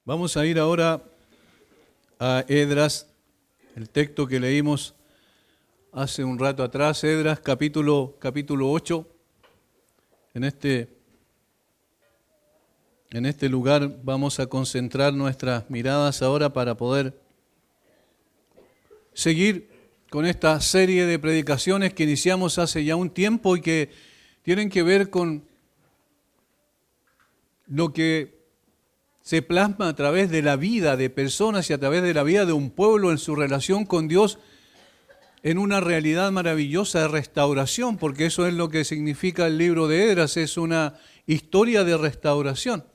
Vamos a ir ahora a Esdras, el texto que leímos hace un rato atrás, Esdras capítulo 8. En este lugar vamos a concentrar nuestras miradas ahora para poder seguir con esta serie de predicaciones que iniciamos hace ya un tiempo y que tienen que ver con lo que se plasma a través de la vida de personas y a través de la vida de un pueblo en su relación con Dios en una realidad maravillosa de restauración, porque eso es lo que significa el libro de Esdras, es una historia de restauración.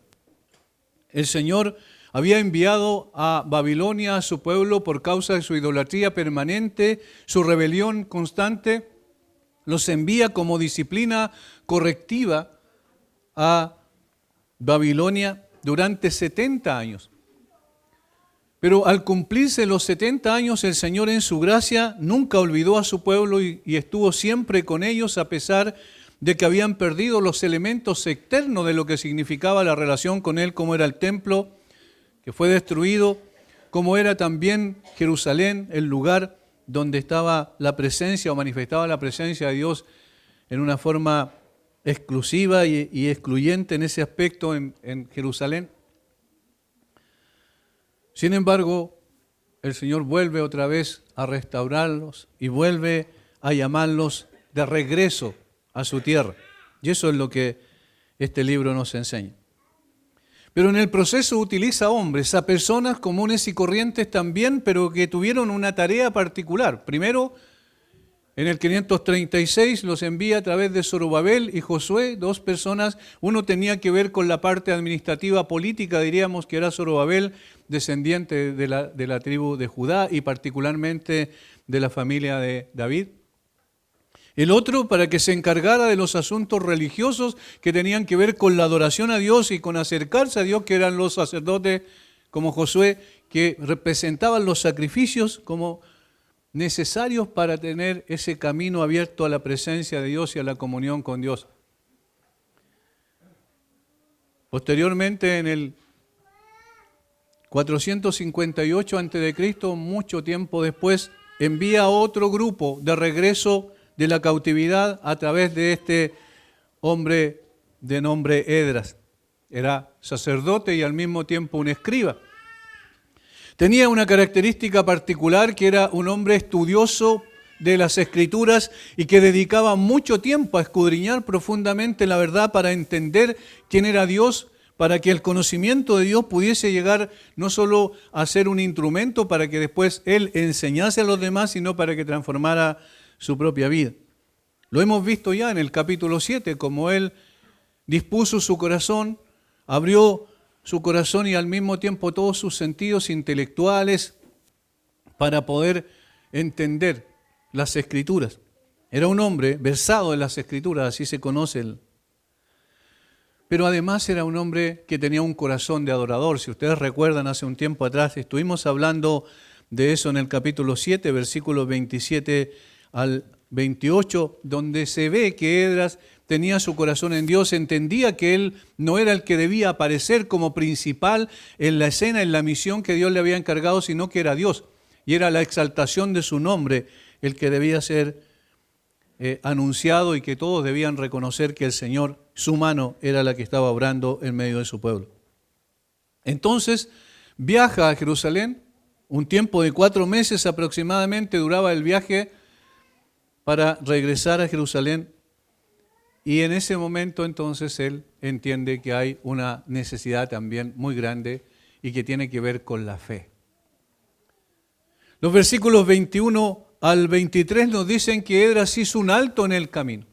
El Señor había enviado a Babilonia a su pueblo por causa de su idolatría permanente, su rebelión constante, los envía como disciplina correctiva a Babilonia durante 70 años. Pero al cumplirse los 70 años, el Señor en su gracia nunca olvidó a su pueblo y estuvo siempre con ellos a pesar de que habían perdido los elementos externos de lo que significaba la relación con Él, como era el templo que fue destruido, como era también Jerusalén, el lugar donde estaba la presencia o manifestaba la presencia de Dios en una forma exclusiva y excluyente en ese aspecto en Jerusalén. Sin embargo, el Señor vuelve otra vez a restaurarlos y vuelve a llamarlos de regreso a su tierra. Y eso es lo que este libro nos enseña. Pero en el proceso utiliza hombres, a personas comunes y corrientes también, pero que tuvieron una tarea particular. Primero, en el 536 los envía a través de Zorobabel y Josué, dos personas. Uno tenía que ver con la parte administrativa política, diríamos que era Zorobabel, descendiente de la tribu de Judá y particularmente de la familia de David. El otro para que se encargara de los asuntos religiosos que tenían que ver con la adoración a Dios y con acercarse a Dios, que eran los sacerdotes como Josué, que representaban los sacrificios como necesarios para tener ese camino abierto a la presencia de Dios y a la comunión con Dios. Posteriormente, en el 458 a.C., mucho tiempo después, envía otro grupo de regreso de la cautividad a través de este hombre de nombre Esdras. Era sacerdote y al mismo tiempo un escriba. Tenía una característica particular, que era un hombre estudioso de las Escrituras y que dedicaba mucho tiempo a escudriñar profundamente la verdad para entender quién era Dios, para que el conocimiento de Dios pudiese llegar no solo a ser un instrumento para que después él enseñase a los demás, sino para que transformara su propia vida. Lo hemos visto ya en el capítulo 7, como él dispuso su corazón, abrió su corazón y al mismo tiempo todos sus sentidos intelectuales para poder entender las Escrituras. Era un hombre versado en las Escrituras, así se conoce él. Pero además era un hombre que tenía un corazón de adorador. Si ustedes recuerdan, hace un tiempo atrás estuvimos hablando de eso en el capítulo 7, versículos 27 al 28, donde se ve que Esdras tenía su corazón en Dios, entendía que él no era el que debía aparecer como principal en la escena, en la misión que Dios le había encargado, sino que era Dios. Y era la exaltación de su nombre el que debía ser anunciado y que todos debían reconocer que el Señor, su mano, era la que estaba obrando en medio de su pueblo. Entonces viaja a Jerusalén, un tiempo de 4 meses aproximadamente duraba el viaje para regresar a Jerusalén. Y en ese momento entonces él entiende que hay una necesidad también muy grande y que tiene que ver con la fe. Los versículos 21 al 23 nos dicen que Esdras hizo un alto en el camino,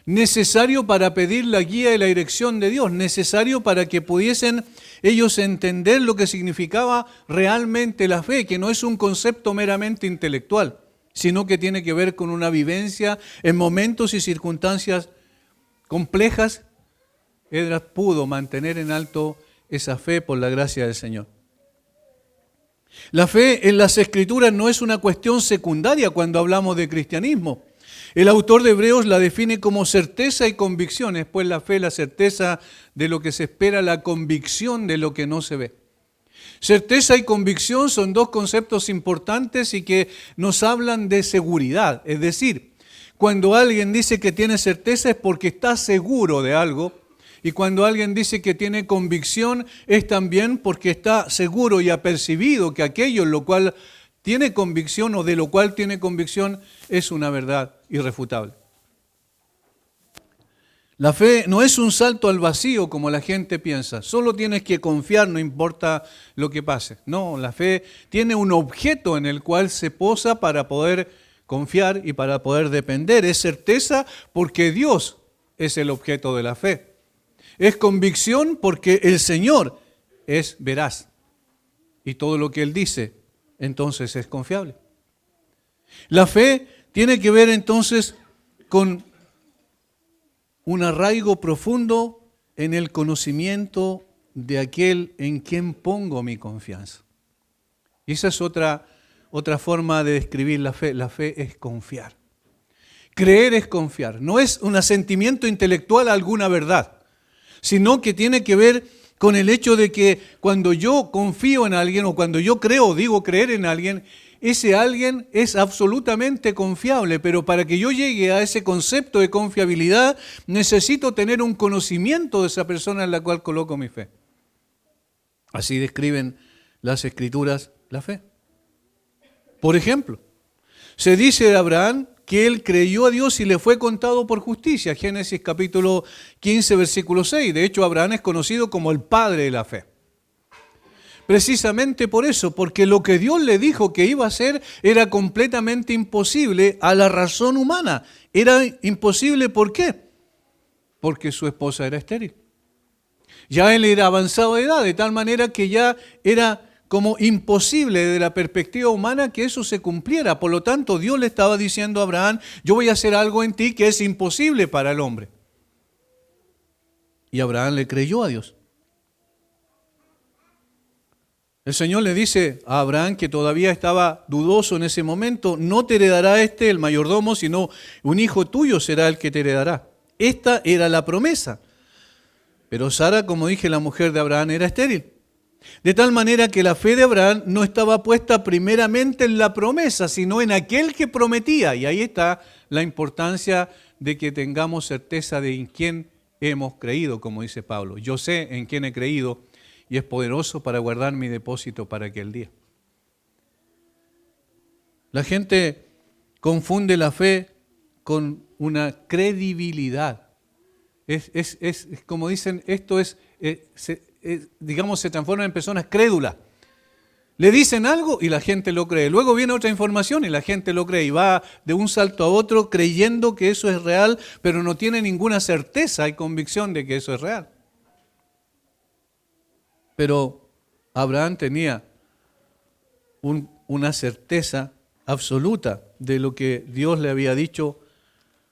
necesario para pedir la guía y la dirección de Dios, necesario para que pudiesen ellos entender lo que significaba realmente la fe, que no es un concepto meramente intelectual, sino que tiene que ver con una vivencia en momentos y circunstancias complejas. Esdras pudo mantener en alto esa fe por la gracia del Señor. La fe en las Escrituras no es una cuestión secundaria cuando hablamos de cristianismo. El autor de Hebreos la define como certeza y convicción. Después la fe, la certeza de lo que se espera, la convicción de lo que no se ve. Certeza y convicción son dos conceptos importantes y que nos hablan de seguridad. Es decir, cuando alguien dice que tiene certeza es porque está seguro de algo, y cuando alguien dice que tiene convicción es también porque está seguro y apercibido que aquello en lo cual tiene convicción o de lo cual tiene convicción es una verdad irrefutable. La fe no es un salto al vacío como la gente piensa. Solo tienes que confiar, no importa lo que pase. No, la fe tiene un objeto en el cual se posa para poder confiar y para poder depender. Es certeza porque Dios es el objeto de la fe. Es convicción porque el Señor es veraz. Y todo lo que Él dice, entonces es confiable. La fe tiene que ver entonces con un arraigo profundo en el conocimiento de aquel en quien pongo mi confianza. Y esa es otra forma de describir la fe. La fe es confiar. Creer es confiar. No es un asentimiento intelectual a alguna verdad, sino que tiene que ver con el hecho de que cuando yo confío en alguien o cuando yo creo, digo creer en alguien, ese alguien es absolutamente confiable, pero para que yo llegue a ese concepto de confiabilidad, necesito tener un conocimiento de esa persona en la cual coloco mi fe. Así describen las Escrituras la fe. Por ejemplo, se dice de Abraham que él creyó a Dios y le fue contado por justicia. Génesis capítulo 15, versículo 6. De hecho, Abraham es conocido como el padre de la fe. Precisamente por eso, porque lo que Dios le dijo que iba a hacer era completamente imposible a la razón humana. Era imposible, ¿por qué? Porque su esposa era estéril. Ya él era avanzado de edad, de tal manera que ya era como imposible desde la perspectiva humana que eso se cumpliera. Por lo tanto, Dios le estaba diciendo a Abraham, yo voy a hacer algo en ti que es imposible para el hombre. Y Abraham le creyó a Dios. El Señor le dice a Abraham, que todavía estaba dudoso en ese momento, no te heredará el mayordomo, sino un hijo tuyo será el que te heredará. Esta era la promesa. Pero Sara, como dije, la mujer de Abraham era estéril. De tal manera que la fe de Abraham no estaba puesta primeramente en la promesa, sino en aquel que prometía. Y ahí está la importancia de que tengamos certeza de en quién hemos creído, como dice Pablo. Yo sé en quién he creído y es poderoso para guardar mi depósito para aquel día. La gente confunde la fe con una credibilidad. Es como dicen, esto digamos, se transforma en personas crédulas. Le dicen algo y la gente lo cree. Luego viene otra información y la gente lo cree. Y va de un salto a otro creyendo que eso es real, pero no tiene ninguna certeza y convicción de que eso es real. Pero Abraham tenía una certeza absoluta de lo que Dios le había dicho,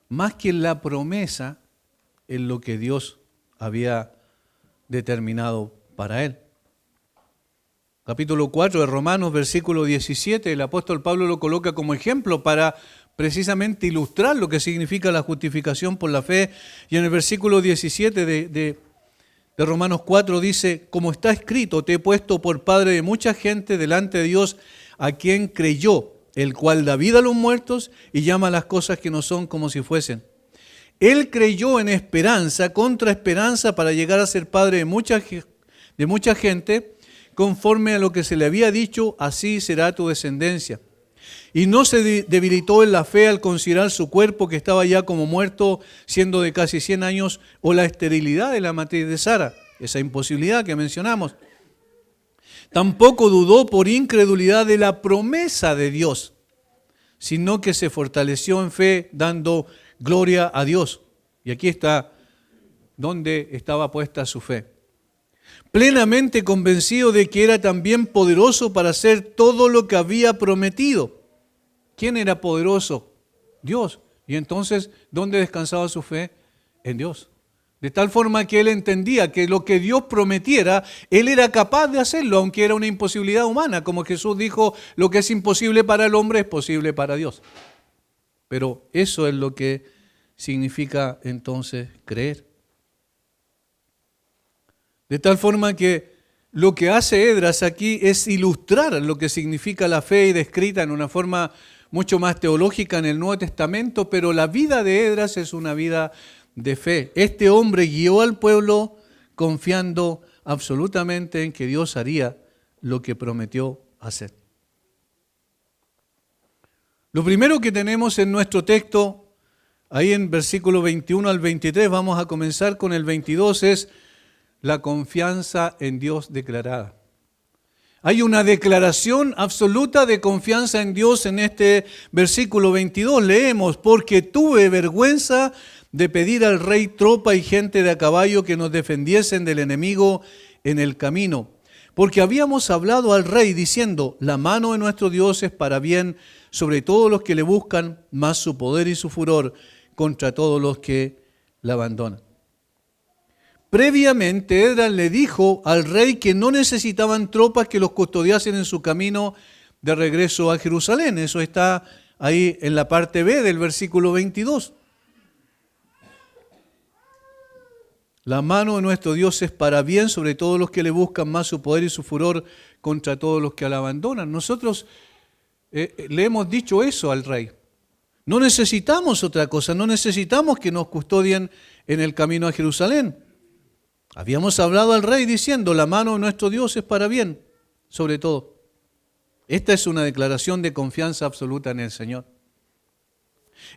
más que en la promesa, en lo que Dios había determinado para él. Capítulo 4 de Romanos, versículo 17, el apóstol Pablo lo coloca como ejemplo para precisamente ilustrar lo que significa la justificación por la fe. Y en el versículo 17 de Romanos 4 dice, como está escrito, te he puesto por padre de mucha gente delante de Dios, a quien creyó, el cual da vida a los muertos y llama a las cosas que no son como si fuesen. Él creyó en esperanza, contra esperanza, para llegar a ser padre de mucha gente, conforme a lo que se le había dicho, así será tu descendencia. Y no se debilitó en la fe al considerar su cuerpo, que estaba ya como muerto, siendo de casi 100 años, o la esterilidad de la matriz de Sara, esa imposibilidad que mencionamos. Tampoco dudó por incredulidad de la promesa de Dios, sino que se fortaleció en fe, dando gloria a Dios. Y aquí está donde estaba puesta su fe. Plenamente convencido de que era también poderoso para hacer todo lo que había prometido. ¿Quién era poderoso? Dios. Y entonces, ¿dónde descansaba su fe? En Dios. De tal forma que él entendía que lo que Dios prometiera, él era capaz de hacerlo, aunque era una imposibilidad humana. Como Jesús dijo, lo que es imposible para el hombre es posible para Dios. Pero eso es lo que significa entonces creer. De tal forma que lo que hace Esdras aquí es ilustrar lo que significa la fe y descrita en una forma mucho más teológica en el Nuevo Testamento, pero la vida de Esdras es una vida de fe. Este hombre guió al pueblo confiando absolutamente en que Dios haría lo que prometió hacer. Lo primero que tenemos en nuestro texto, ahí en versículo 21 al 23, vamos a comenzar con el 22, es la confianza en Dios declarada. Hay una declaración absoluta de confianza en Dios en este versículo 22. Leemos, porque tuve vergüenza de pedir al rey tropa y gente de a caballo que nos defendiesen del enemigo en el camino. Porque habíamos hablado al rey diciendo, la mano de nuestro Dios es para bien sobre todos los que le buscan, más su poder y su furor contra todos los que la abandonan. Previamente, Esdras le dijo al rey que no necesitaban tropas que los custodiasen en su camino de regreso a Jerusalén. Eso está ahí en la parte B del versículo 22. La mano de nuestro Dios es para bien sobre todos los que le buscan, más su poder y su furor contra todos los que la abandonan. Nosotros le hemos dicho eso al rey. No necesitamos otra cosa, no necesitamos que nos custodien en el camino a Jerusalén. Habíamos hablado al rey diciendo, la mano de nuestro Dios es para bien, sobre todo. Esta es una declaración de confianza absoluta en el Señor.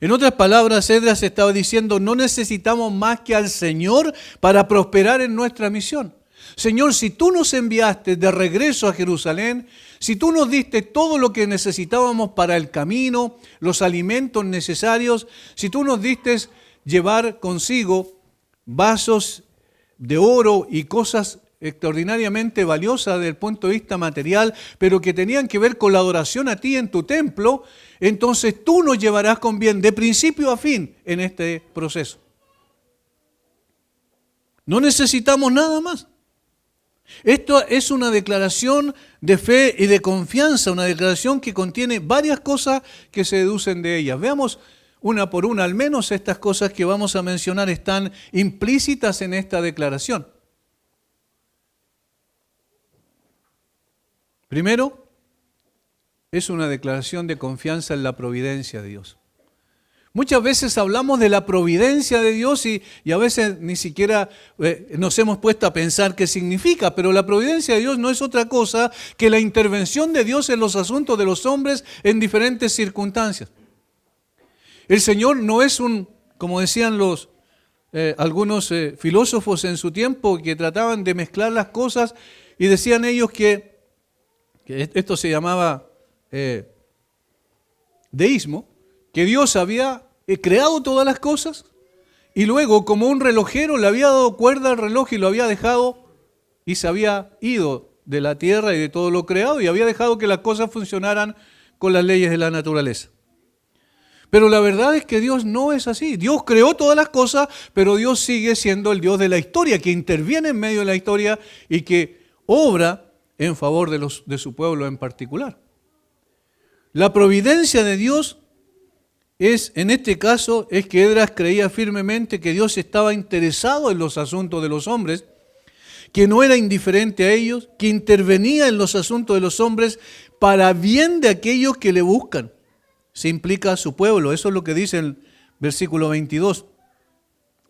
En otras palabras, Esdras estaba diciendo, no necesitamos más que al Señor para prosperar en nuestra misión. Señor, si tú nos enviaste de regreso a Jerusalén, si tú nos diste todo lo que necesitábamos para el camino, los alimentos necesarios, si tú nos diste llevar consigo vasos de oro y cosas extraordinariamente valiosas desde el punto de vista material, pero que tenían que ver con la adoración a ti en tu templo, entonces tú nos llevarás con bien de principio a fin en este proceso. No necesitamos nada más. Esto es una declaración de fe y de confianza, una declaración que contiene varias cosas que se deducen de ellas. Veamos una por una, al menos estas cosas que vamos a mencionar están implícitas en esta declaración. Primero, es una declaración de confianza en la providencia de Dios. Muchas veces hablamos de la providencia de Dios y a veces ni siquiera nos hemos puesto a pensar qué significa, pero la providencia de Dios no es otra cosa que la intervención de Dios en los asuntos de los hombres en diferentes circunstancias. El Señor no es como decían algunos filósofos en su tiempo que trataban de mezclar las cosas y decían ellos que esto se llamaba deísmo, que Dios había creado todas las cosas y luego como un relojero le había dado cuerda al reloj y lo había dejado y se había ido de la tierra y de todo lo creado y había dejado que las cosas funcionaran con las leyes de la naturaleza. Pero la verdad es que Dios no es así. Dios creó todas las cosas, pero Dios sigue siendo el Dios de la historia, que interviene en medio de la historia y que obra en favor de su pueblo en particular. La providencia de Dios en este caso, es que Esdras creía firmemente que Dios estaba interesado en los asuntos de los hombres, que no era indiferente a ellos, que intervenía en los asuntos de los hombres para bien de aquellos que le buscan. Se implica a su pueblo, eso es lo que dice el versículo 22.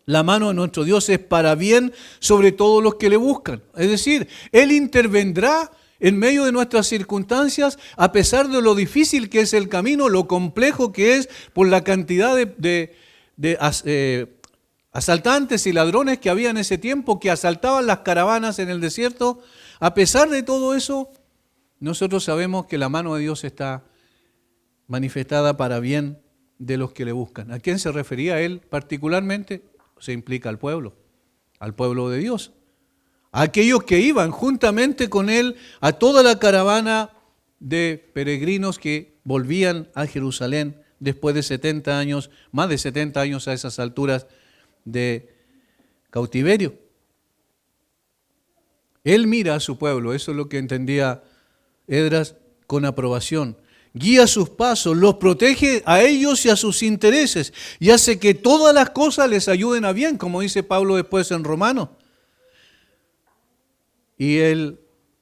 La mano de nuestro Dios es para bien sobre todos los que le buscan. Es decir, Él intervendrá en medio de nuestras circunstancias, a pesar de lo difícil que es el camino, lo complejo que es por la cantidad de asaltantes y ladrones que había en ese tiempo, que asaltaban las caravanas en el desierto. A pesar de todo eso, nosotros sabemos que la mano de Dios está manifestada para bien de los que le buscan. ¿A quién se refería él particularmente? Se implica al pueblo de Dios. A aquellos que iban juntamente con él a toda la caravana de peregrinos que volvían a Jerusalén después de 70 años, más de 70 años a esas alturas de cautiverio. Él mira a su pueblo, eso es lo que entendía Esdras con aprobación. Guía sus pasos, los protege a ellos y a sus intereses y hace que todas las cosas les ayuden a bien, como dice Pablo después en Romanos. Y él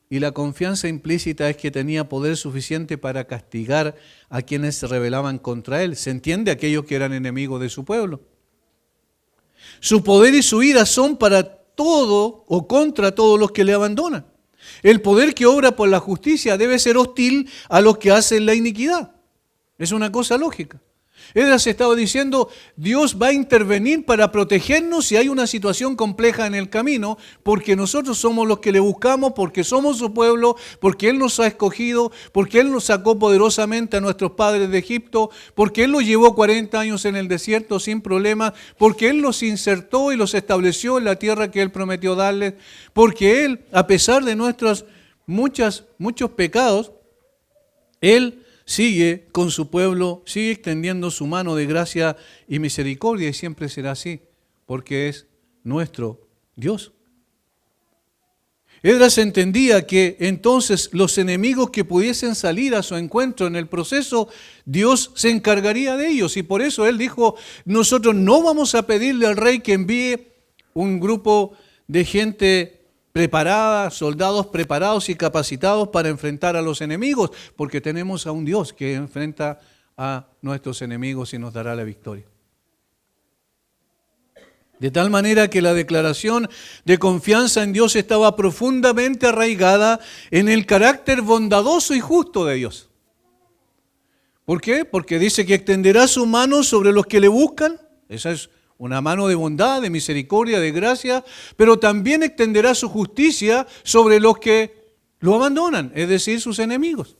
Y la confianza implícita es que tenía poder suficiente para castigar a quienes se rebelaban contra él. ¿Se entiende? Aquellos que eran enemigos de su pueblo. Su poder y su ira son para todo o contra todos los que le abandonan. El poder que obra por la justicia debe ser hostil a los que hacen la iniquidad. Es una cosa lógica. Esdras estaba diciendo, Dios va a intervenir para protegernos si hay una situación compleja en el camino, porque nosotros somos los que le buscamos, porque somos su pueblo, porque Él nos ha escogido, porque Él nos sacó poderosamente a nuestros padres de Egipto, porque Él los llevó 40 años en el desierto sin problemas, porque Él los insertó y los estableció en la tierra que Él prometió darles, porque Él, a pesar de nuestros muchos pecados, Él sigue con su pueblo, sigue extendiendo su mano de gracia y misericordia y siempre será así, porque es nuestro Dios. Esdras entendía que entonces los enemigos que pudiesen salir a su encuentro en el proceso, Dios se encargaría de ellos. Y por eso él dijo, nosotros no vamos a pedirle al rey que envíe un grupo de gente preparada, soldados preparados y capacitados para enfrentar a los enemigos, porque tenemos a un Dios que enfrenta a nuestros enemigos y nos dará la victoria. De tal manera que la declaración de confianza en Dios estaba profundamente arraigada en el carácter bondadoso y justo de Dios. ¿Por qué? Porque dice que extenderá su mano sobre los que le buscan. Esa es una mano de bondad, de misericordia, de gracia, pero también extenderá su justicia sobre los que lo abandonan, es decir, sus enemigos.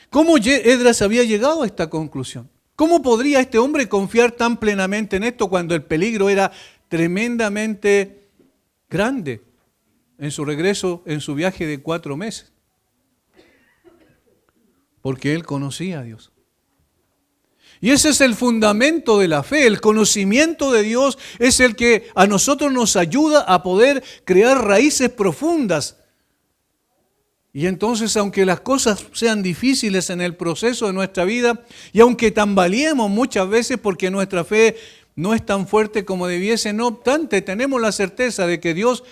¿Cómo Esdras había llegado a esta conclusión? ¿Cómo podría este hombre confiar tan plenamente en esto cuando el peligro era tremendamente grande en su regreso, en su viaje de 4 meses? Porque él conocía a Dios. Y ese es el fundamento de la fe. El conocimiento de Dios es el que a nosotros nos ayuda a poder crear raíces profundas. Y entonces, aunque las cosas sean difíciles en el proceso de nuestra vida, y aunque tambaleemos muchas veces porque nuestra fe no es tan fuerte como debiese, no obstante, tenemos la certeza de que Dios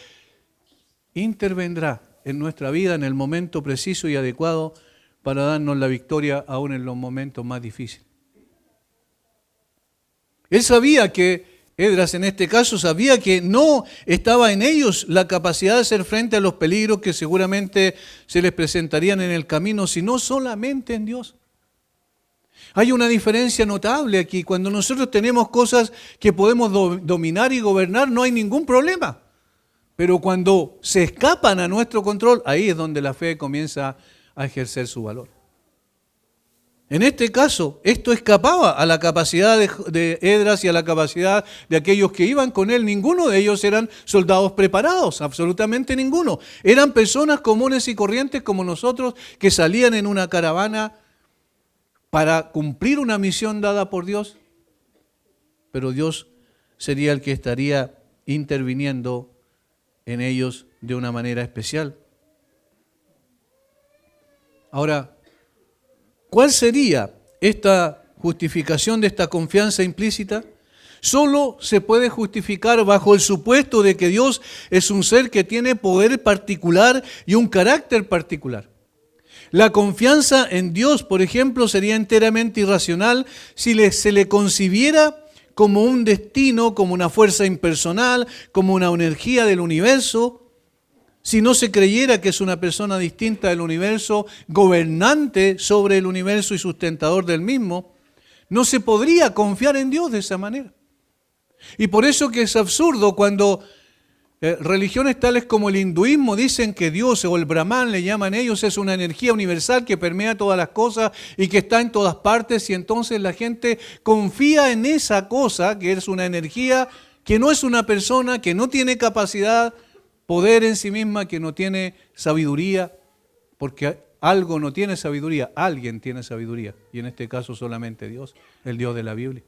intervendrá en nuestra vida en el momento preciso y adecuado para darnos la victoria aún en los momentos más difíciles. Él sabía que, Esdras en este caso, sabía que no estaba en ellos la capacidad de hacer frente a los peligros que seguramente se les presentarían en el camino, sino solamente en Dios. Hay una diferencia notable aquí. Cuando nosotros tenemos cosas que podemos dominar y gobernar, no hay ningún problema. Pero cuando se escapan a nuestro control, ahí es donde la fe comienza a ejercer su valor. En este caso, esto escapaba a la capacidad de Esdras y a la capacidad de aquellos que iban con él. Ninguno de ellos eran soldados preparados, absolutamente ninguno. Eran personas comunes y corrientes como nosotros que salían en una caravana para cumplir una misión dada por Dios. Pero Dios sería el que estaría interviniendo en ellos de una manera especial. Ahora, ¿cuál sería esta justificación de esta confianza implícita? Solo se puede justificar bajo el supuesto de que Dios es un ser que tiene poder particular y un carácter particular. La confianza en Dios, por ejemplo, sería enteramente irracional si se le concibiera como un destino, como una fuerza impersonal, como una energía del universo. Si no se creyera que es una persona distinta del universo, gobernante sobre el universo y sustentador del mismo, no se podría confiar en Dios de esa manera. Y por eso que es absurdo cuando religiones tales como el hinduismo dicen que Dios o el Brahman, le llaman ellos, es una energía universal que permea todas las cosas y que está en todas partes, y entonces la gente confía en esa cosa que es una energía que no es una persona, que no tiene capacidad, poder en sí misma, que no tiene sabiduría, porque algo no tiene sabiduría, alguien tiene sabiduría, y en este caso solamente Dios, el Dios de la Biblia.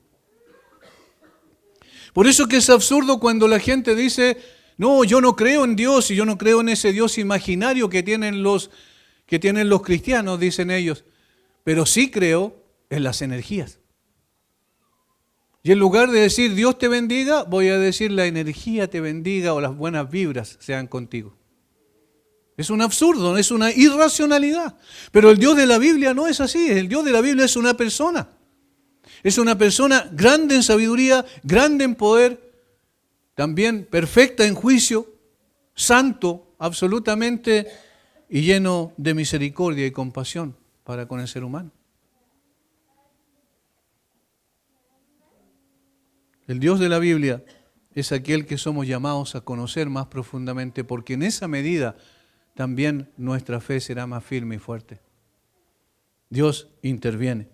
Por eso que es absurdo cuando la gente dice, no, yo no creo en Dios y yo no creo en ese Dios imaginario que tienen los cristianos, dicen ellos, pero sí creo en las energías. Y en lugar de decir Dios te bendiga, voy a decir la energía te bendiga o las buenas vibras sean contigo. Es un absurdo, es una irracionalidad. Pero el Dios de la Biblia no es así. El Dios de la Biblia es una persona. Es una persona grande en sabiduría, grande en poder, también perfecta en juicio, santo absolutamente y lleno de misericordia y compasión para con el ser humano. El Dios de la Biblia es aquel que somos llamados a conocer más profundamente, porque en esa medida también nuestra fe será más firme y fuerte. Dios interviene.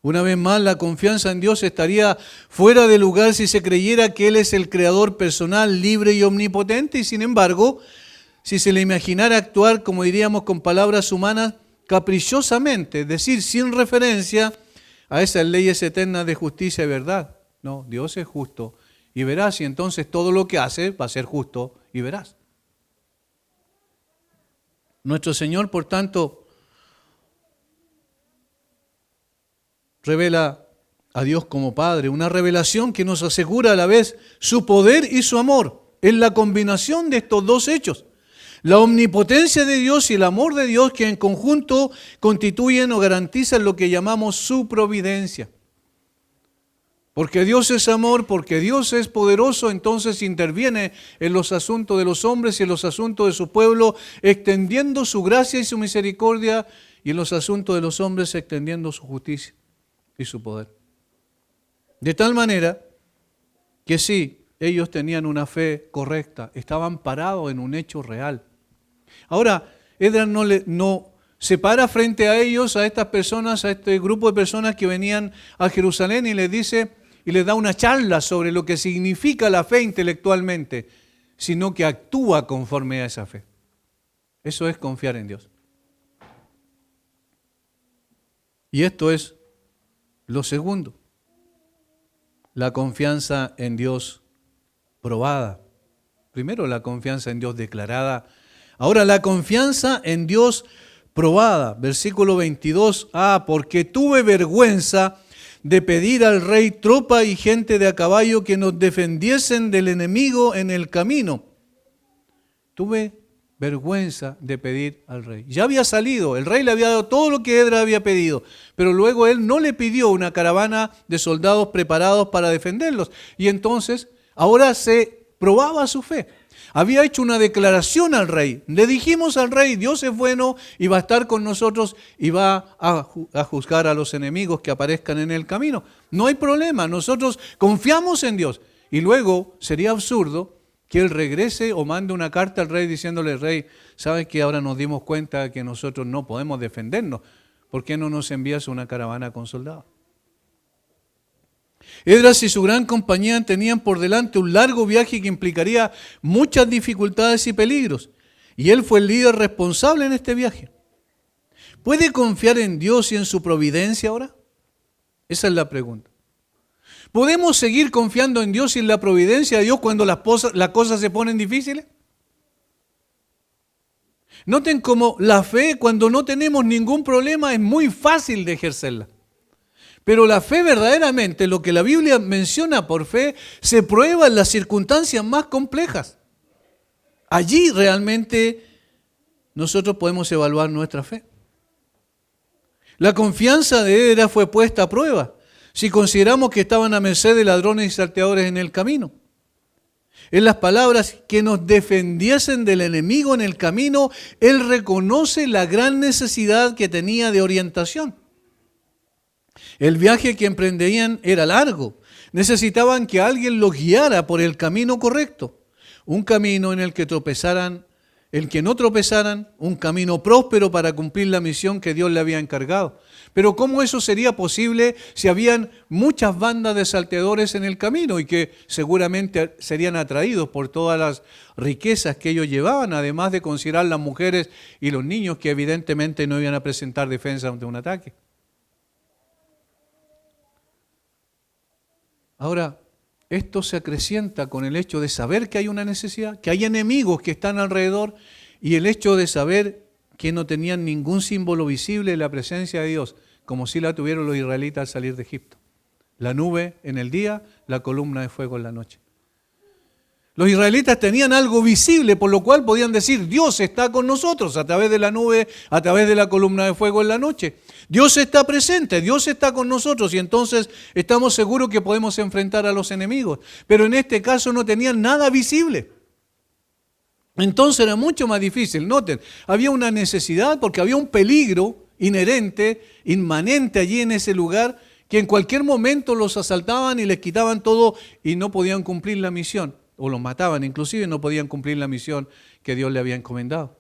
Una vez más, la confianza en Dios estaría fuera de lugar si se creyera que Él es el creador personal, libre y omnipotente, y sin embargo, si se le imaginara actuar, como diríamos con palabras humanas, caprichosamente, es decir, sin referencia a esas leyes eternas de justicia y verdad. No, Dios es justo y veraz, y entonces todo lo que hace va a ser justo y veraz. Nuestro Señor, por tanto, revela a Dios como Padre, una revelación que nos asegura a la vez su poder y su amor. Es la combinación de estos dos hechos. La omnipotencia de Dios y el amor de Dios que en conjunto constituyen o garantizan lo que llamamos su providencia. Porque Dios es amor, porque Dios es poderoso, entonces interviene en los asuntos de los hombres y en los asuntos de su pueblo, extendiendo su gracia y su misericordia, y en los asuntos de los hombres extendiendo su justicia y su poder. De tal manera que sí, ellos tenían una fe correcta, estaban parados en un hecho real. Ahora, Esdras no se para frente a ellos, a estas personas, a este grupo de personas que venían a Jerusalén y les dice y les da una charla sobre lo que significa la fe intelectualmente, sino que actúa conforme a esa fe. Eso es confiar en Dios. Y esto es lo segundo, la confianza en Dios probada. Primero la confianza en Dios declarada. Ahora la confianza en Dios probada. Versículo 22. Porque tuve vergüenza de pedir al rey tropa y gente de a caballo que nos defendiesen del enemigo en el camino. Tuve vergüenza de pedir al rey. Ya había salido, el rey le había dado todo lo que Esdras había pedido, pero luego él no le pidió una caravana de soldados preparados para defenderlos. Y entonces, ahora se probaba su fe. Había hecho una declaración al rey. Le dijimos al rey, Dios es bueno y va a estar con nosotros y va a juzgar a los enemigos que aparezcan en el camino. No hay problema, nosotros confiamos en Dios. Y luego sería absurdo que él regrese o mande una carta al rey diciéndole, rey, ¿sabes que ahora nos dimos cuenta que nosotros no podemos defendernos? ¿Por qué no nos envías una caravana con soldados? Esdras y su gran compañía tenían por delante un largo viaje que implicaría muchas dificultades y peligros. Y él fue el líder responsable en este viaje. ¿Puede confiar en Dios y en su providencia ahora? Esa es la pregunta. ¿Podemos seguir confiando en Dios y en la providencia de Dios cuando las cosas se ponen difíciles? Noten cómo la fe, cuando no tenemos ningún problema, es muy fácil de ejercerla. Pero la fe verdaderamente, lo que la Biblia menciona por fe, se prueba en las circunstancias más complejas. Allí realmente nosotros podemos evaluar nuestra fe. La confianza de Esdras fue puesta a prueba si consideramos que estaban a merced de ladrones y salteadores en el camino. En las palabras que nos defendiesen del enemigo en el camino, él reconoce la gran necesidad que tenía de orientación. El viaje que emprendían era largo. Necesitaban que alguien los guiara por el camino correcto. Un camino en el que no tropezaran, un camino próspero para cumplir la misión que Dios le había encargado. Pero ¿cómo eso sería posible si habían muchas bandas de salteadores en el camino y que seguramente serían atraídos por todas las riquezas que ellos llevaban, además de considerar las mujeres y los niños que evidentemente no iban a presentar defensa ante un ataque? Ahora, esto se acrecienta con el hecho de saber que hay una necesidad, que hay enemigos que están alrededor y el hecho de saber que no tenían ningún símbolo visible de la presencia de Dios, como si la tuvieron los israelitas al salir de Egipto. La nube en el día, la columna de fuego en la noche. Los israelitas tenían algo visible, por lo cual podían decir, Dios está con nosotros a través de la nube, a través de la columna de fuego en la noche. Dios está presente, Dios está con nosotros y entonces estamos seguros que podemos enfrentar a los enemigos. Pero en este caso no tenían nada visible. Entonces era mucho más difícil. Noten, había una necesidad porque había un peligro inherente, inmanente allí en ese lugar, que en cualquier momento los asaltaban y les quitaban todo y no podían cumplir la misión. O los mataban, inclusive no podían cumplir la misión que Dios le había encomendado.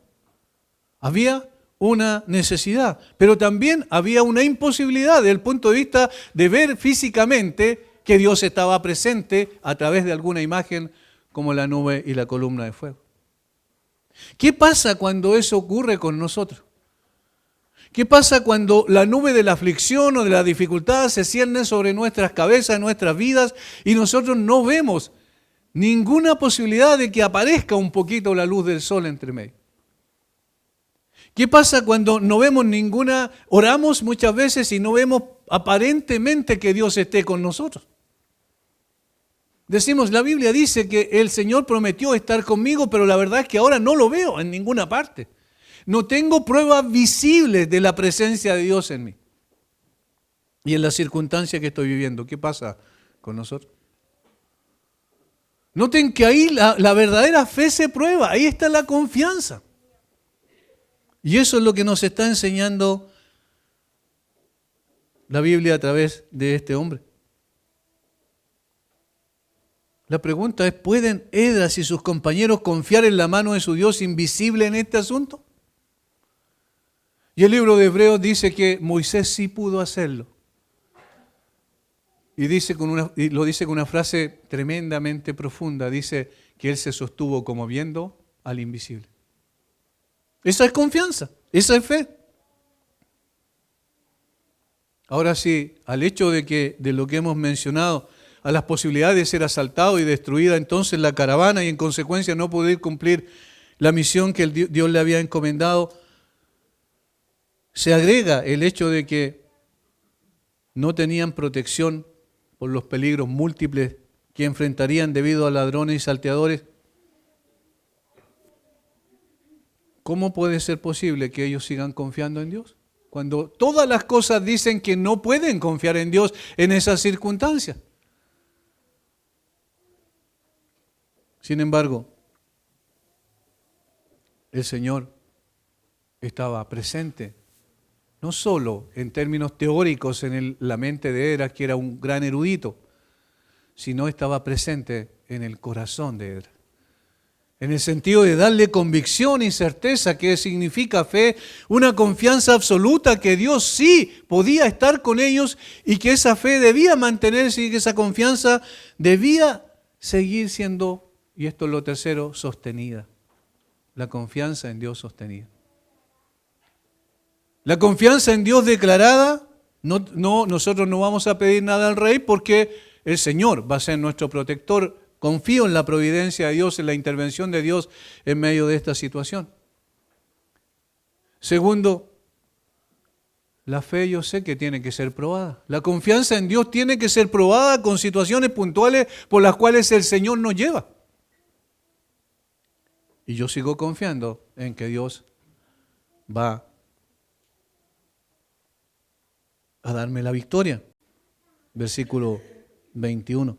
Había una necesidad, pero también había una imposibilidad desde el punto de vista de ver físicamente que Dios estaba presente a través de alguna imagen como la nube y la columna de fuego. ¿Qué pasa cuando eso ocurre con nosotros? ¿Qué pasa cuando la nube de la aflicción o de la dificultad se cierne sobre nuestras cabezas, nuestras vidas, y nosotros no vemos ninguna posibilidad de que aparezca un poquito la luz del sol entre medio? ¿Qué pasa cuando no vemos ninguna, oramos muchas veces y no vemos aparentemente que Dios esté con nosotros? Decimos, la Biblia dice que el Señor prometió estar conmigo, pero la verdad es que ahora no lo veo en ninguna parte. No tengo pruebas visibles de la presencia de Dios en mí. Y en la circunstancia que estoy viviendo, ¿qué pasa con nosotros? Noten que ahí la verdadera fe se prueba, ahí está la confianza. Y eso es lo que nos está enseñando la Biblia a través de este hombre. La pregunta es, ¿pueden Esdras y sus compañeros confiar en la mano de su Dios invisible en este asunto? Y el libro de Hebreos dice que Moisés sí pudo hacerlo. Y lo dice con una frase tremendamente profunda. Dice que él se sostuvo como viendo al invisible. Esa es confianza, esa es fe. Ahora sí, al hecho de lo que hemos mencionado, a las posibilidades de ser asaltado y destruida entonces la caravana y en consecuencia no poder cumplir la misión que Dios le había encomendado, se agrega el hecho de que no tenían protección por los peligros múltiples que enfrentarían debido a ladrones y salteadores. ¿Cómo puede ser posible que ellos sigan confiando en Dios? Cuando todas las cosas dicen que no pueden confiar en Dios en esas circunstancias. Sin embargo, el Señor estaba presente, no solo en términos teóricos en la mente de Esdras, que era un gran erudito, sino estaba presente en el corazón de Esdras. En el sentido de darle convicción y certeza, que significa fe, una confianza absoluta que Dios sí podía estar con ellos y que esa fe debía mantenerse y que esa confianza debía seguir siendo, y esto es lo tercero, sostenida. La confianza en Dios sostenida. La confianza en Dios declarada, nosotros no vamos a pedir nada al rey porque el Señor va a ser nuestro protector. Confío en la providencia de Dios, en la intervención de Dios en medio de esta situación. Segundo, la fe yo sé que tiene que ser probada. La confianza en Dios tiene que ser probada con situaciones puntuales por las cuales el Señor nos lleva. Y yo sigo confiando en que Dios va a darme la victoria. Versículo 21.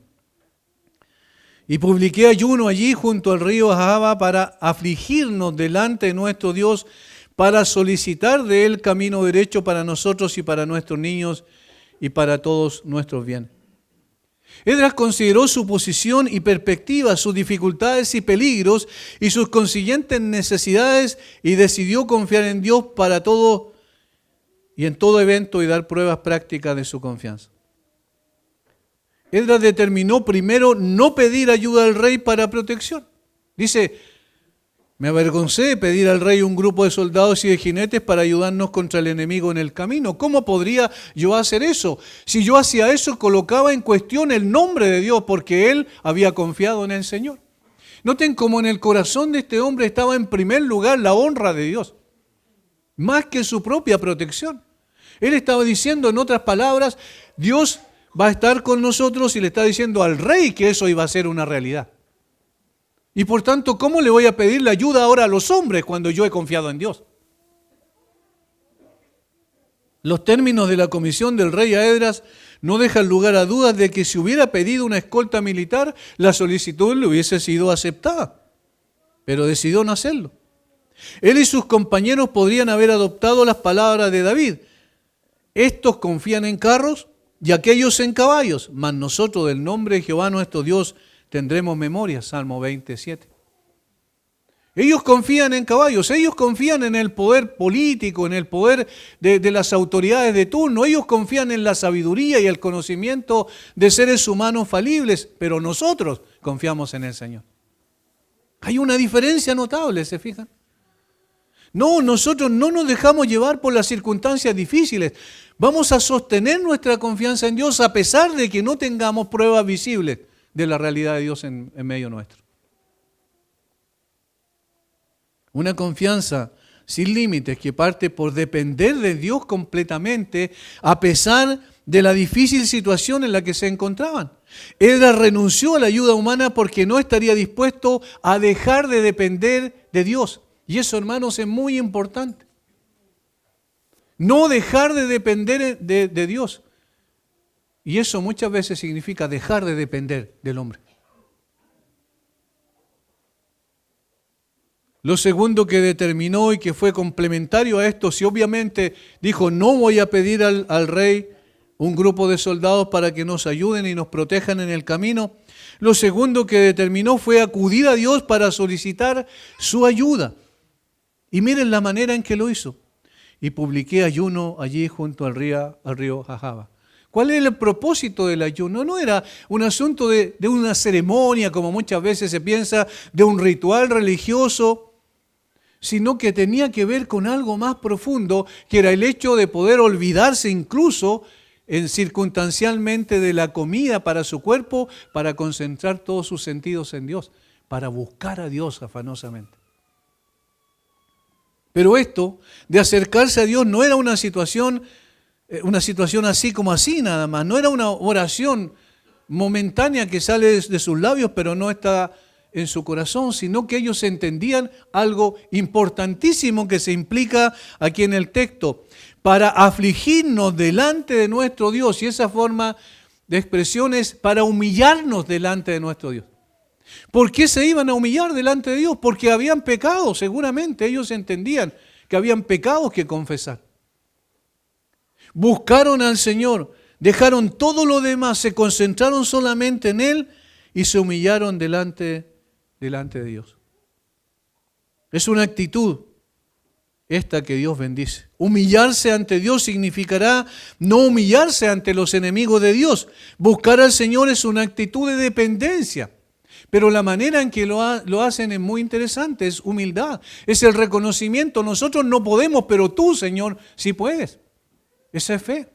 Y publiqué ayuno allí junto al río Ahava para afligirnos delante de nuestro Dios, para solicitar de Él camino derecho para nosotros y para nuestros niños y para todos nuestros bienes. Esdras consideró su posición y perspectiva, sus dificultades y peligros y sus consiguientes necesidades y decidió confiar en Dios para todo y en todo evento y dar pruebas prácticas de su confianza. Esdras determinó primero no pedir ayuda al rey para protección. Dice, me avergoncé de pedir al rey un grupo de soldados y de jinetes para ayudarnos contra el enemigo en el camino. ¿Cómo podría yo hacer eso? Si yo hacía eso, colocaba en cuestión el nombre de Dios porque él había confiado en el Señor. Noten cómo en el corazón de este hombre estaba en primer lugar la honra de Dios, más que su propia protección. Él estaba diciendo, en otras palabras, Dios va a estar con nosotros y le está diciendo al rey que eso iba a ser una realidad. Y por tanto, ¿cómo le voy a pedir la ayuda ahora a los hombres cuando yo he confiado en Dios? Los términos de la comisión del rey a Esdras no dejan lugar a dudas de que si hubiera pedido una escolta militar, la solicitud le hubiese sido aceptada. Pero decidió no hacerlo. Él y sus compañeros podrían haber adoptado las palabras de David. Estos confían en carros y aquellos en caballos, mas nosotros del nombre de Jehová nuestro Dios tendremos memoria. Salmo 27. Ellos confían en caballos, ellos confían en el poder político, en el poder de las autoridades de turno, ellos confían en la sabiduría y el conocimiento de seres humanos falibles, pero nosotros confiamos en el Señor. Hay una diferencia notable, ¿se fijan? No, nosotros no nos dejamos llevar por las circunstancias difíciles. Vamos a sostener nuestra confianza en Dios a pesar de que no tengamos pruebas visibles de la realidad de Dios en medio nuestro. Una confianza sin límites que parte por depender de Dios completamente a pesar de la difícil situación en la que se encontraban. Esdras renunció a la ayuda humana porque no estaría dispuesto a dejar de depender de Dios. Y eso, hermanos, es muy importante. No dejar de depender de Dios. Y eso muchas veces significa dejar de depender del hombre. Lo segundo que determinó y que fue complementario a esto, si obviamente dijo, no voy a pedir al rey un grupo de soldados para que nos ayuden y nos protejan en el camino, lo segundo que determinó fue acudir a Dios para solicitar su ayuda. Y miren la manera en que lo hizo. Y publiqué ayuno allí junto al río Jahaba. ¿Cuál era el propósito del ayuno? No era un asunto de una ceremonia, como muchas veces se piensa, de un ritual religioso, sino que tenía que ver con algo más profundo, que era el hecho de poder olvidarse incluso circunstancialmente de la comida para su cuerpo, para concentrar todos sus sentidos en Dios, para buscar a Dios afanosamente. Pero esto de acercarse a Dios no era una situación así como así nada más, no era una oración momentánea que sale de sus labios pero no está en su corazón, sino que ellos entendían algo importantísimo que se implica aquí en el texto, para afligirnos delante de nuestro Dios, y esa forma de expresión es para humillarnos delante de nuestro Dios. ¿Por qué se iban a humillar delante de Dios? Porque habían pecado, seguramente ellos entendían que habían pecados que confesar. Buscaron al Señor, dejaron todo lo demás, se concentraron solamente en Él y se humillaron delante de Dios. Es una actitud esta que Dios bendice. Humillarse ante Dios significará no humillarse ante los enemigos de Dios. Buscar al Señor es una actitud de dependencia. Pero la manera en que lo hacen es muy interesante, es humildad, es el reconocimiento. Nosotros no podemos, pero tú, Señor, sí puedes. Esa es fe.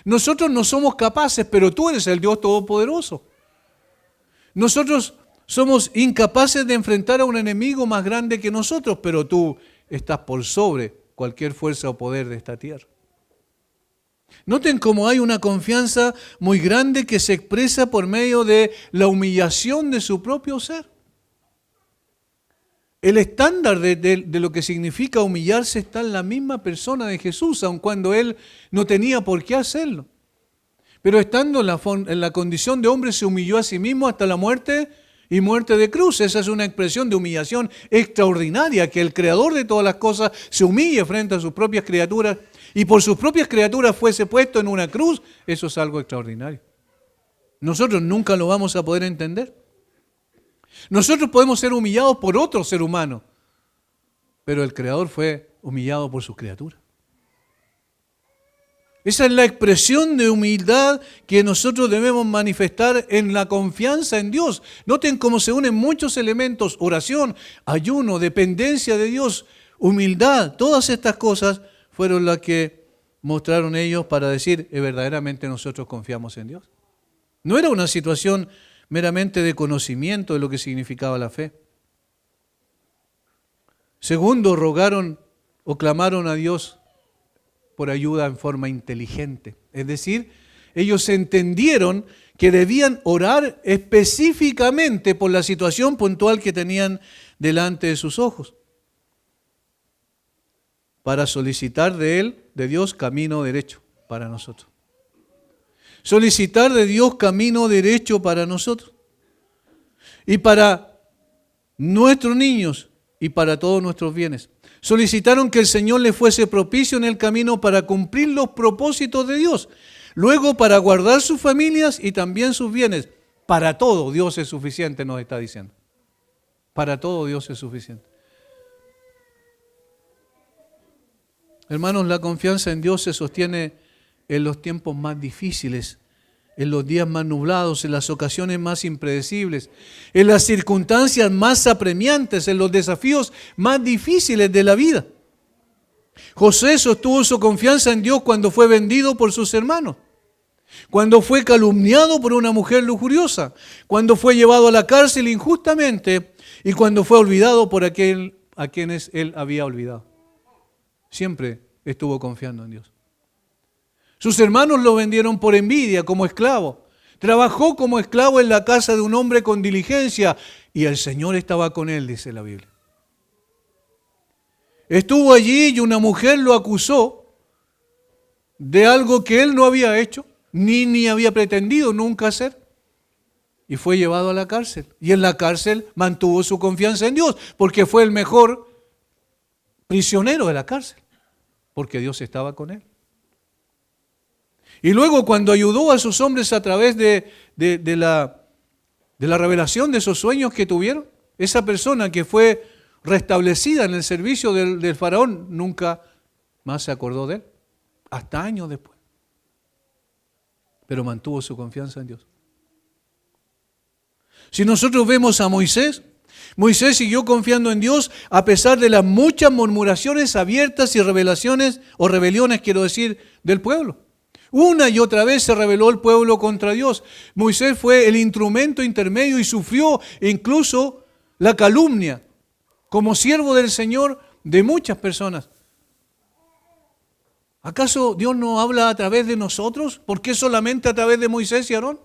Nosotros no somos capaces, pero tú eres el Dios Todopoderoso. Nosotros somos incapaces de enfrentar a un enemigo más grande que nosotros, pero tú estás por sobre cualquier fuerza o poder de esta tierra. Noten cómo hay una confianza muy grande que se expresa por medio de la humillación de su propio ser. El estándar de lo que significa humillarse está en la misma persona de Jesús, aun cuando Él no tenía por qué hacerlo. Pero estando en la condición de hombre se humilló a sí mismo hasta la muerte y muerte de cruz. Esa es una expresión de humillación extraordinaria, que el Creador de todas las cosas se humille frente a sus propias criaturas y por sus propias criaturas fuese puesto en una cruz. Eso es algo extraordinario. Nosotros nunca lo vamos a poder entender. Nosotros podemos ser humillados por otro ser humano, pero el Creador fue humillado por sus criaturas. Esa es la expresión de humildad que nosotros debemos manifestar en la confianza en Dios. Noten cómo se unen muchos elementos: oración, ayuno, dependencia de Dios, humildad. Todas estas cosas fueron las que mostraron ellos para decir, verdaderamente nosotros confiamos en Dios. No era una situación meramente de conocimiento de lo que significaba la fe. Segundo, rogaron o clamaron a Dios por ayuda en forma inteligente. Es decir, Ellos entendieron que debían orar específicamente por la situación puntual que tenían delante de sus ojos, para solicitar de Él, de Dios, camino derecho para nosotros. Solicitar de Dios camino derecho para nosotros. Y para nuestros niños y para todos nuestros bienes. Solicitaron que el Señor les fuese propicio en el camino para cumplir los propósitos de Dios. Luego para guardar sus familias y también sus bienes. Para todo Dios es suficiente, nos está diciendo. Para todo Dios es suficiente. Hermanos, la confianza en Dios se sostiene en los tiempos más difíciles, en los días más nublados, en las ocasiones más impredecibles, en las circunstancias más apremiantes, en los desafíos más difíciles de la vida. José sostuvo su confianza en Dios cuando fue vendido por sus hermanos, cuando fue calumniado por una mujer lujuriosa, cuando fue llevado a la cárcel injustamente y cuando fue olvidado por aquel a quienes él había olvidado. Siempre estuvo confiando en Dios. Sus hermanos lo vendieron por envidia como esclavo. Trabajó como esclavo en la casa de un hombre con diligencia y el Señor estaba con él, dice la Biblia. Estuvo allí y una mujer lo acusó de algo que él no había hecho, ni había pretendido nunca hacer. Y fue llevado a la cárcel. Y en la cárcel mantuvo su confianza en Dios, porque fue el mejor prisionero de la cárcel, porque Dios estaba con él. Y luego cuando ayudó a sus hombres a través de la revelación de esos sueños que tuvieron, esa persona que fue restablecida en el servicio del faraón nunca más se acordó de él, hasta años después. Pero mantuvo su confianza en Dios. Si nosotros vemos a Moisés, Moisés siguió confiando en Dios a pesar de las muchas murmuraciones abiertas y revelaciones, o rebeliones quiero decir, del pueblo. Una y otra vez se rebeló el pueblo contra Dios. Moisés fue el instrumento intermedio y sufrió incluso la calumnia como siervo del Señor de muchas personas. ¿Acaso Dios no habla a través de nosotros? ¿Por qué solamente a través de Moisés y Aarón?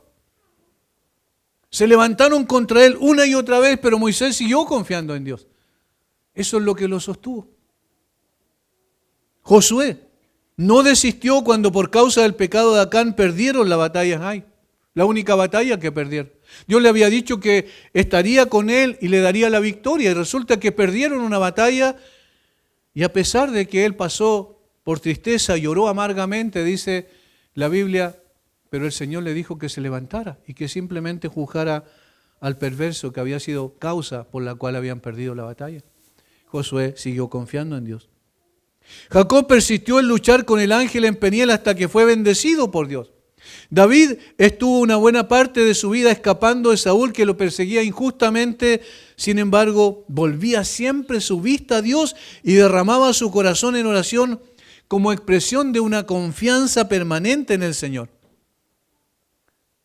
Se levantaron contra él una y otra vez, pero Moisés siguió confiando en Dios. Eso es lo que lo sostuvo. Josué no desistió cuando por causa del pecado de Acán perdieron la batalla en Ai, la única batalla que perdieron. Dios le había dicho que estaría con él y le daría la victoria, y resulta que perdieron una batalla, y a pesar de que él pasó por tristeza, lloró amargamente, dice la Biblia, pero el Señor le dijo que se levantara y que simplemente juzgara al perverso que había sido causa por la cual habían perdido la batalla. Josué siguió confiando en Dios. Jacob persistió en luchar con el ángel en Peniel hasta que fue bendecido por Dios. David estuvo una buena parte de su vida escapando de Saúl, que lo perseguía injustamente. Sin embargo, volvía siempre su vista a Dios y derramaba su corazón en oración como expresión de una confianza permanente en el Señor.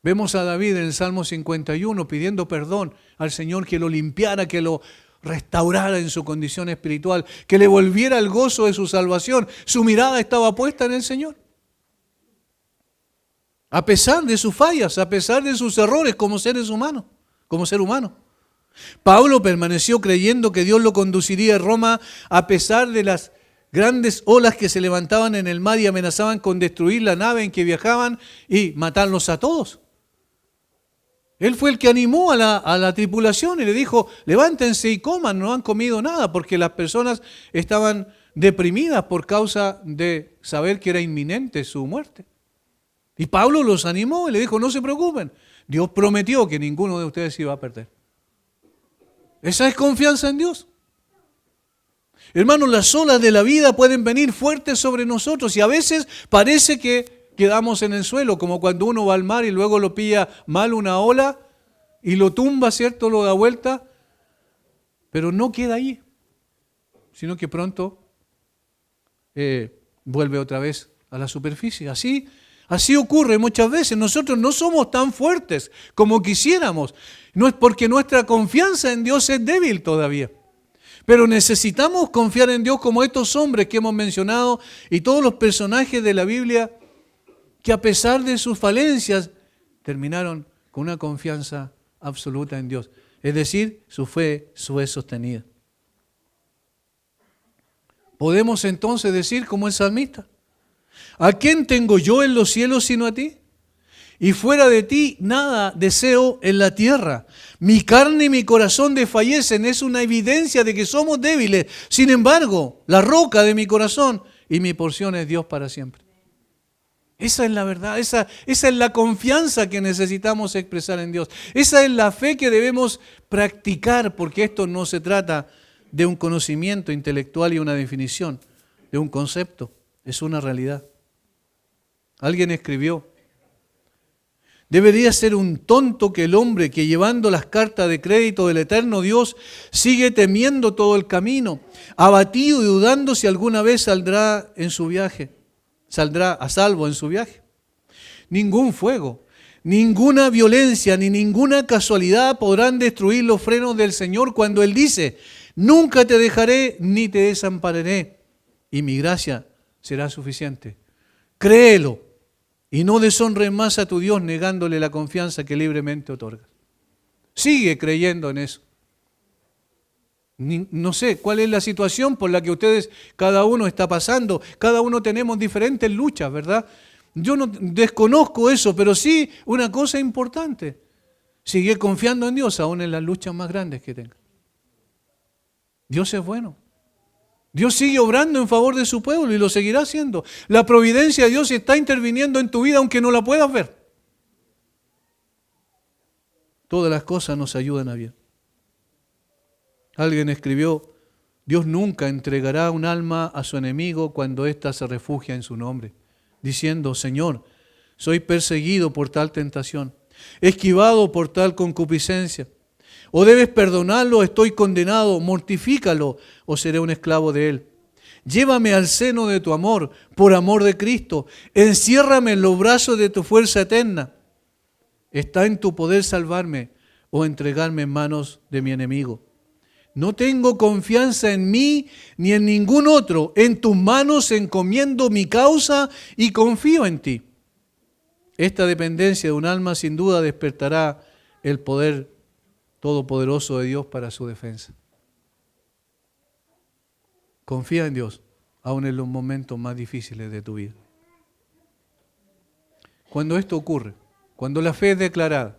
Vemos a David en el Salmo 51 pidiendo perdón al Señor, que lo limpiara, que lo restaurara en su condición espiritual, que le volviera el gozo de su salvación. Su mirada estaba puesta en el Señor. A pesar de sus fallas, a pesar de sus errores como seres humanos, como ser humano. Pablo permaneció creyendo que Dios lo conduciría a Roma a pesar de las grandes olas que se levantaban en el mar y amenazaban con destruir la nave en que viajaban y matarlos a todos. Él fue el que animó a la tripulación y le dijo, levántense y coman, no han comido nada, porque las personas estaban deprimidas por causa de saber que era inminente su muerte. Y Pablo los animó y le dijo, no se preocupen, Dios prometió que ninguno de ustedes iba a perder. Esa es confianza en Dios. Hermanos, las olas de la vida pueden venir fuertes sobre nosotros y a veces parece que quedamos en el suelo, como cuando uno va al mar y luego lo pilla mal una ola y lo tumba, ¿cierto? Lo da vuelta, pero no queda allí, sino que pronto vuelve otra vez a la superficie. Así ocurre muchas veces. Nosotros no somos tan fuertes como quisiéramos. No es porque nuestra confianza en Dios es débil todavía. Pero necesitamos confiar en Dios como estos hombres que hemos mencionado y todos los personajes de la Biblia que a pesar de sus falencias, terminaron con una confianza absoluta en Dios. Es decir, su fe fue sostenida. Podemos entonces decir como el salmista: ¿a quién tengo yo en los cielos sino a ti? Y fuera de ti nada deseo en la tierra. Mi carne y mi corazón desfallecen. Es una evidencia de que somos débiles. Sin embargo, la roca de mi corazón y mi porción es Dios para siempre. Esa es la verdad, esa es la confianza que necesitamos expresar en Dios. Esa es la fe que debemos practicar, porque esto no se trata de un conocimiento intelectual y una definición, de un concepto, es una realidad. Alguien escribió: debería ser un tonto que el hombre que llevando las cartas de crédito del eterno Dios sigue temiendo todo el camino, abatido y dudando si alguna vez saldrá a salvo en su viaje. Ningún fuego, ninguna violencia, ni ninguna casualidad podrán destruir los frenos del Señor cuando Él dice: nunca te dejaré ni te desampararé, y mi gracia será suficiente. Créelo y no deshonres más a tu Dios negándole la confianza que libremente otorgas. Sigue creyendo en eso. No sé cuál es la situación por la que ustedes, cada uno está pasando. Cada uno tenemos diferentes luchas, ¿verdad? Yo no desconozco eso, pero sí una cosa importante: sigue confiando en Dios aún en las luchas más grandes que tenga. Dios es bueno. Dios sigue obrando en favor de su pueblo y lo seguirá haciendo. La providencia de Dios está interviniendo en tu vida aunque no la puedas ver. Todas las cosas nos ayudan a bien. Alguien escribió: Dios nunca entregará un alma a su enemigo cuando ésta se refugia en su nombre, diciendo: Señor, soy perseguido por tal tentación, esquivado por tal concupiscencia. O debes perdonarlo, estoy condenado, mortifícalo, o seré un esclavo de él. Llévame al seno de tu amor, por amor de Cristo. Enciérrame en los brazos de tu fuerza eterna. Está en tu poder salvarme o entregarme en manos de mi enemigo. No tengo confianza en mí ni en ningún otro. En tus manos encomiendo mi causa y confío en ti. Esta dependencia de un alma sin duda despertará el poder todopoderoso de Dios para su defensa. Confía en Dios, aun en los momentos más difíciles de tu vida. Cuando esto ocurre, cuando la fe es declarada,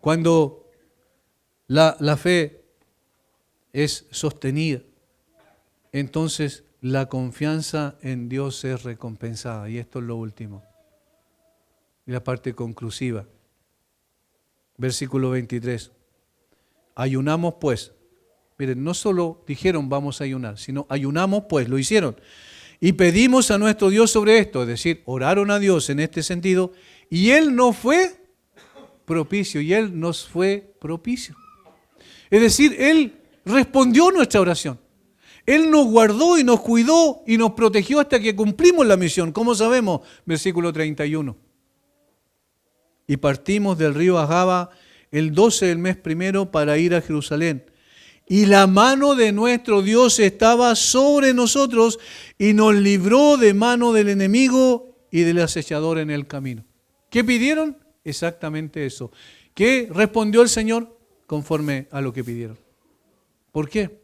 cuando la fe es sostenida, entonces la confianza en Dios es recompensada. Y esto es lo último, y la parte conclusiva. Versículo 23. Ayunamos pues. Miren, no solo dijeron vamos a ayunar, sino ayunamos pues, lo hicieron. Y pedimos a nuestro Dios sobre esto, es decir, oraron a Dios en este sentido, y Él nos fue propicio, y Él nos fue propicio. Es decir, Él respondió nuestra oración. Él nos guardó y nos cuidó y nos protegió hasta que cumplimos la misión. ¿Cómo sabemos? Versículo 31. Y partimos del río Ahava el 12 del mes primero para ir a Jerusalén. Y la mano de nuestro Dios estaba sobre nosotros y nos libró de mano del enemigo y del acechador en el camino. ¿Qué pidieron? Exactamente eso. ¿Qué respondió el Señor? Conforme a lo que pidieron. ¿Por qué?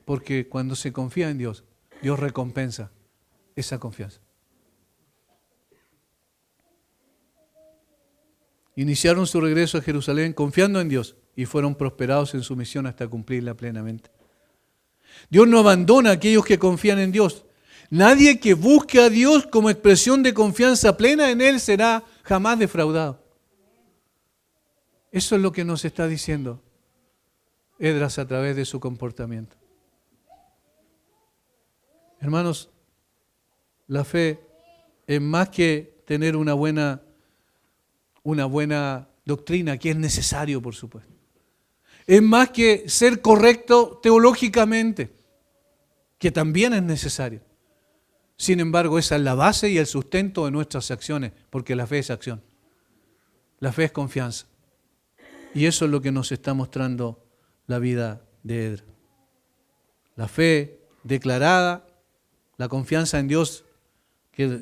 Porque cuando se confía en Dios, Dios recompensa esa confianza. Iniciaron su regreso a Jerusalén confiando en Dios y fueron prosperados en su misión hasta cumplirla plenamente. Dios no abandona a aquellos que confían en Dios. Nadie que busque a Dios como expresión de confianza plena en Él será jamás defraudado. Eso es lo que nos está diciendo Esdras a través de su comportamiento. Hermanos, la fe es más que tener una buena doctrina, que es necesario, por supuesto. Es más que ser correcto teológicamente, que también es necesario. Sin embargo, esa es la base y el sustento de nuestras acciones, porque la fe es acción. La fe es confianza. Y eso es lo que nos está mostrando la vida de Esdras. La fe declarada, la confianza en Dios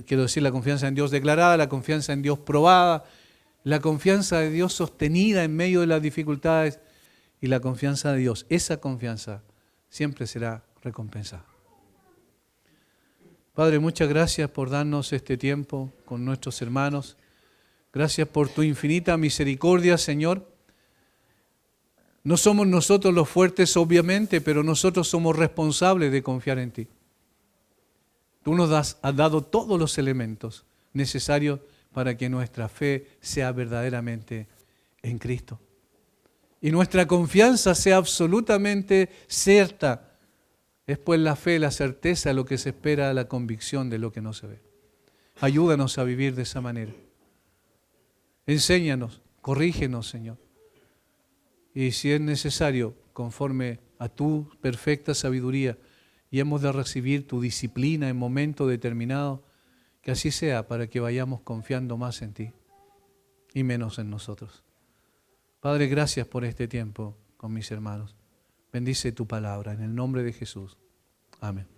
quiero decir la confianza en Dios declarada, la confianza en Dios probada, la confianza de Dios sostenida en medio de las dificultades y la confianza de Dios. Esa confianza siempre será recompensada. Padre, muchas gracias por darnos este tiempo con nuestros hermanos. Gracias por tu infinita misericordia, Señor. No somos nosotros los fuertes, obviamente, pero nosotros somos responsables de confiar en ti. Tú nos has dado todos los elementos necesarios para que nuestra fe sea verdaderamente en Cristo. Y nuestra confianza sea absolutamente cierta. Es pues la fe, la certeza, lo que se espera, la convicción de lo que no se ve. Ayúdanos a vivir de esa manera. Enséñanos, corrígenos, Señor. Y si es necesario, conforme a tu perfecta sabiduría, y hemos de recibir tu disciplina en momento determinado, que así sea para que vayamos confiando más en ti y menos en nosotros. Padre, gracias por este tiempo con mis hermanos. Bendice tu palabra en el nombre de Jesús. Amén.